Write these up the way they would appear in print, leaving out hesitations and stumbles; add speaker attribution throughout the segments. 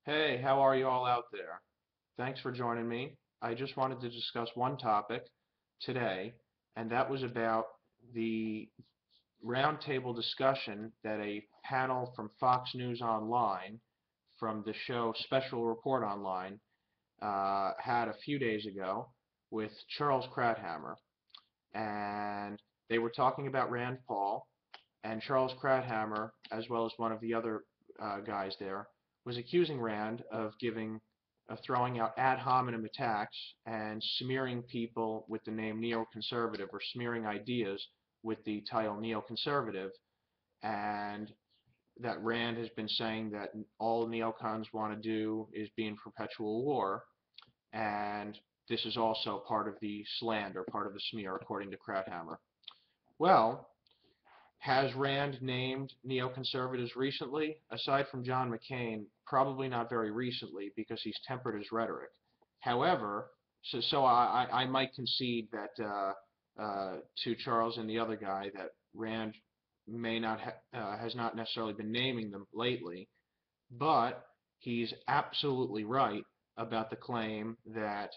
Speaker 1: Hey, how are you all out there? Thanks for joining me. I just wanted to discuss one topic today, and that was about the roundtable discussion that a panel from Fox News Online, from the show Special Report Online, had a few days ago with Charles Krauthammer. And they were talking about Rand Paul, and Charles Krauthammer, as well as one of the other guys there, was accusing Rand of throwing out ad hominem attacks and smearing people with the name neoconservative, or smearing ideas with the title neoconservative, and that Rand has been saying that all neocons want to do is be in perpetual war, and this is also part of the slander, part of the smear, according to Krauthammer. Well, has Rand named neoconservatives recently? Aside from John McCain, probably not very recently because he's tempered his rhetoric. However, so I might concede that to Charles and the other guy that Rand may not has not necessarily been naming them lately, but he's absolutely right about the claim that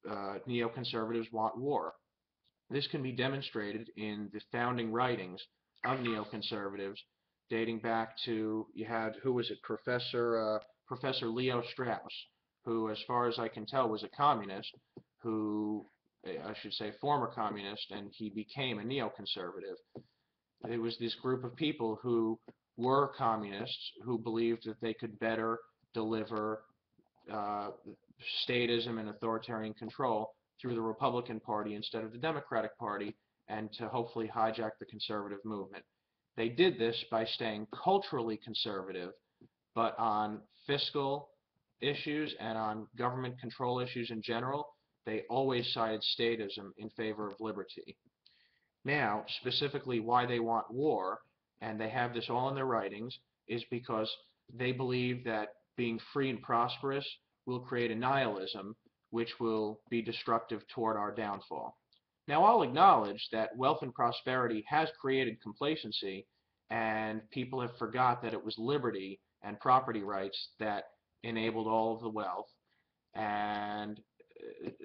Speaker 1: neoconservatives want war. This can be demonstrated in the founding writings of neoconservatives, dating back to, you had, who was it, Professor Leo Strauss, who, as far as I can tell, was a communist, who, I should say, former communist, and he became a neoconservative. It was this group of people who were communists who believed that they could better deliver uh, statism and authoritarian control through the Republican Party instead of the Democratic Party, and to hopefully hijack the conservative movement. They did this by staying culturally conservative, but on fiscal issues and on government control issues in general, they always cited statism in favor of liberty. Now, specifically why they want war, and they have this all in their writings, is because they believe that being free and prosperous will create a nihilism which will be destructive toward our downfall. Now, I'll acknowledge that wealth and prosperity has created complacency, and people have forgot that it was liberty and property rights that enabled all of the wealth. And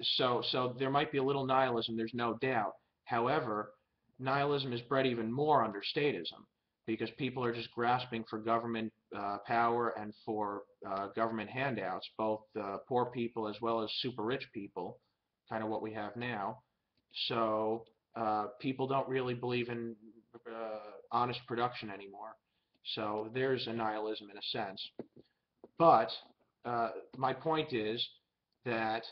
Speaker 1: so there might be a little nihilism, there's no doubt. However, nihilism is bred even more under statism because people are just grasping for government power and for government handouts, both poor people as well as super rich people, kind of what we have now. So people don't really believe in honest production anymore. So there's a nihilism in a sense. But my point is that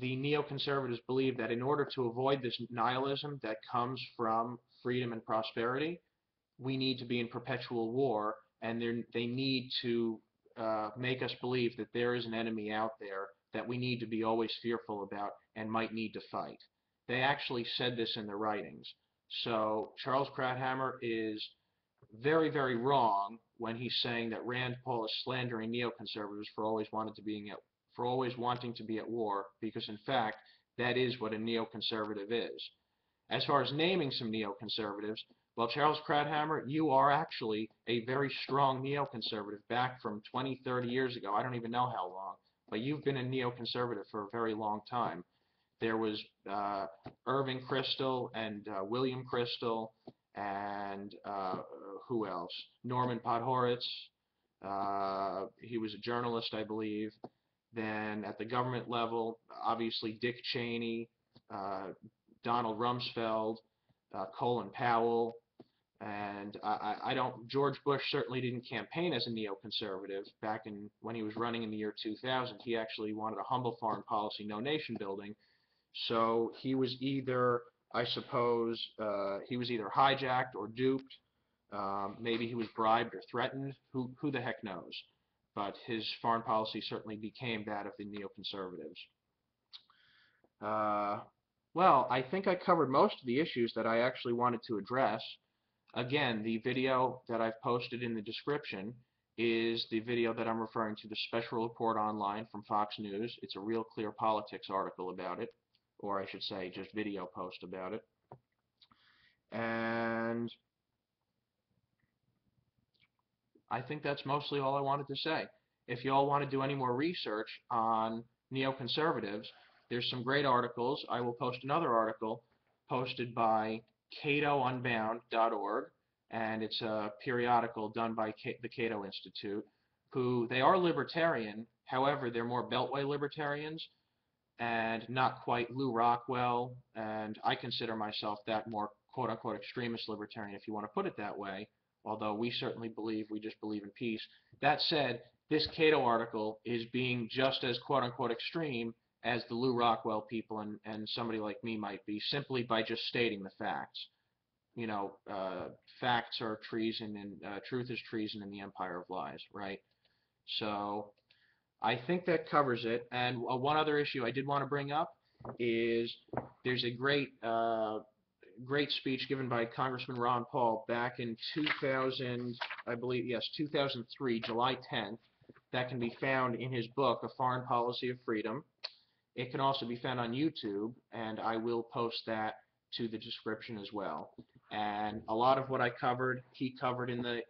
Speaker 1: the neoconservatives believe that in order to avoid this nihilism that comes from freedom and prosperity, we need to be in perpetual war, and they need to make us believe that there is an enemy out there that we need to be always fearful about and might need to fight. They actually said this in their writings. So Charles Krauthammer is very, very wrong when he's saying that Rand Paul is slandering neoconservatives for always wanting to be at war, because in fact that is what a neoconservative is. As far as naming some neoconservatives, well, Charles Krauthammer, you are actually a very strong neoconservative back from 20, 30 years ago. I don't even know how long, but you've been a neoconservative for a very long time. There was Irving Kristol and William Kristol and who else? Norman Podhoretz. He was a journalist, I believe. Then at the government level, obviously Dick Cheney, Donald Rumsfeld, Colin Powell, and I don't. George Bush certainly didn't campaign as a neoconservative back in when he was running in the year 2000. He actually wanted a humble foreign policy, no nation building. So he was either, I suppose, he was either hijacked or duped. Maybe he was bribed or threatened. Who the heck knows? But his foreign policy certainly became that of the neoconservatives. Uh, well, I think I covered most of the issues that I actually wanted to address. Again, the video that I've posted in the description is the video that I'm referring to, the Special Report Online from Fox News. It's a Real Clear Politics article about it, or I should say just video post about it. And I think that's mostly all I wanted to say. if you all want to do any more research on neoconservatives, there's some great articles. I will post another article posted by catounbound.org, and it's a periodical done by the Cato Institute, who they are libertarian. However, they're more Beltway libertarians and not quite Lou Rockwell, and I consider myself that more quote-unquote extremist libertarian, if you want to put it that way, although we certainly we just believe in peace. That said, this Cato article is being just as quote-unquote extreme as the Lou Rockwell people and somebody like me might be, simply by just stating the facts. You know, facts are treason, and truth is treason in the empire of lies, right? So I think that covers it. And one other issue I did want to bring up is there's a great speech given by Congressman Ron Paul back in 2000, I believe, yes, 2003, July 10th, that can be found in his book, A Foreign Policy of Freedom. It can also be found on YouTube, and I will post that to the description as well. And a lot of what I covered, he covered in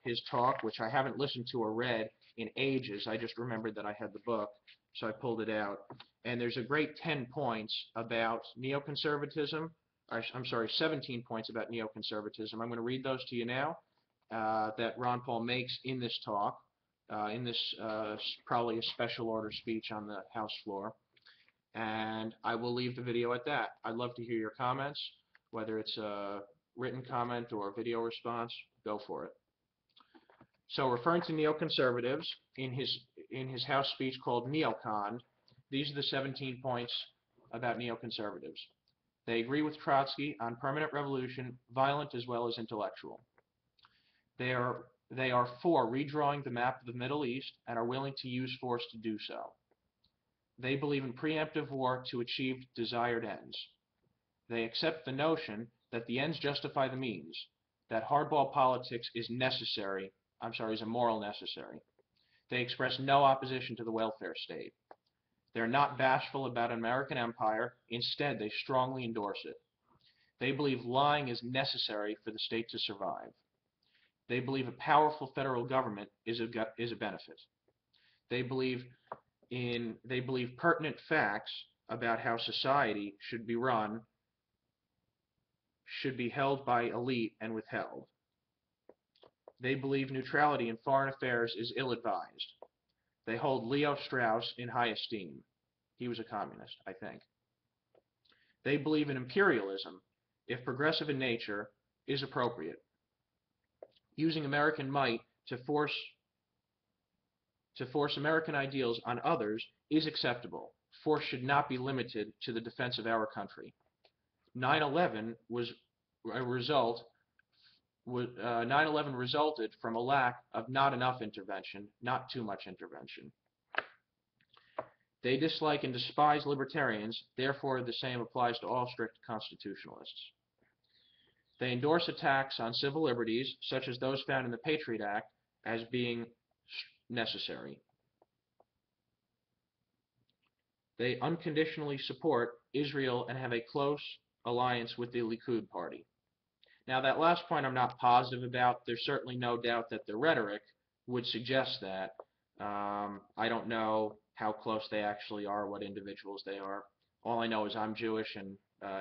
Speaker 1: his talk, which I haven't listened to or read in ages. I just remembered that I had the book, so I pulled it out. And there's a great 10 points about neoconservatism. I'm sorry, 17 points about neoconservatism. I'm going to read those to you now that Ron Paul makes in this talk, in this probably a special order speech on the House floor. And I will leave the video at that. I'd love to hear your comments, whether it's a written comment or a video response. Go for it. So, referring to neoconservatives in his House speech called Neocon, these are the 17 points about neoconservatives. They agree with Trotsky on permanent revolution, violent as well as intellectual. They are for redrawing the map of the Middle East and are willing to use force to do so. They believe in preemptive war to achieve desired ends. They accept the notion that the ends justify the means, that hardball politics is a moral necessary. They express no opposition to the welfare state. They're not bashful about American empire. Instead, they strongly endorse it. They believe lying is necessary for the state to survive. They believe a powerful federal government is a benefit. They believe pertinent facts about how society should be run should be held by elite and withheld. They believe neutrality in foreign affairs is ill-advised. They hold Leo Strauss in high esteem. He was a communist, I think. They believe in imperialism, if progressive in nature, is appropriate. Using American might to force American ideals on others is acceptable. Force should not be limited to the defense of our country. 9/11 was a result. 9/11 resulted from a lack of not enough intervention, not too much intervention. They dislike and despise libertarians, therefore the same applies to all strict constitutionalists. They endorse attacks on civil liberties, such as those found in the Patriot Act, as being necessary. They unconditionally support Israel and have a close alliance with the Likud party. Now, that last point I'm not positive about. There's certainly no doubt that the rhetoric would suggest that. I don't know how close they actually are, what individuals they are. All I know is I'm Jewish, and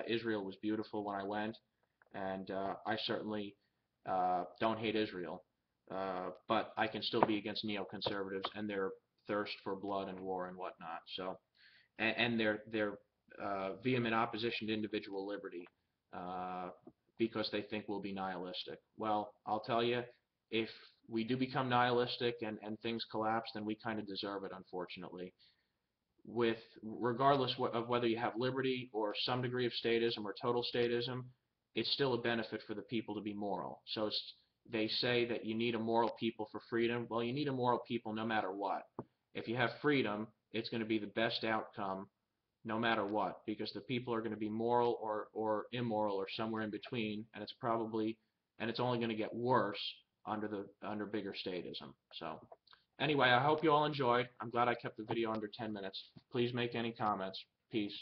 Speaker 1: Israel was beautiful when I went, and I certainly don't hate Israel. But I can still be against neoconservatives and their thirst for blood and war and whatnot. So, and their vehement opposition to individual liberty. Because they think we'll be nihilistic. Well, I'll tell you, if we do become nihilistic and things collapse, then we kind of deserve it, unfortunately. Regardless of whether you have liberty or some degree of statism or total statism, it's still a benefit for the people to be moral. So they say that you need a moral people for freedom. Well, you need a moral people no matter what. If you have freedom, it's going to be the best outcome no matter what, because the people are going to be moral or immoral or somewhere in between, and it's only going to get worse under bigger statism. So anyway, I hope you all enjoyed. I'm glad I kept the video under 10 minutes. Please make any comments. Peace.